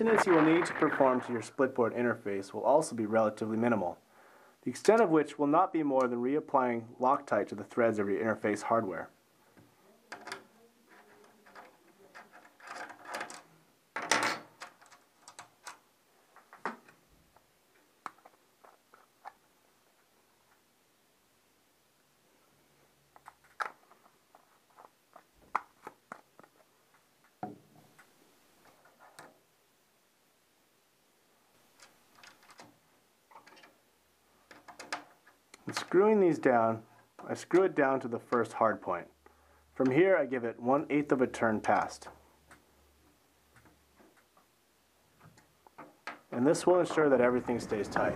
maintenance you will need to perform to your splitboard interface will also be relatively minimal, the extent of which will not be more than reapplying Loctite to the threads of your interface hardware. In screwing these down, I screw it down to the first hard point. From here I give it 1/8 of a turn past. And this will ensure that everything stays tight.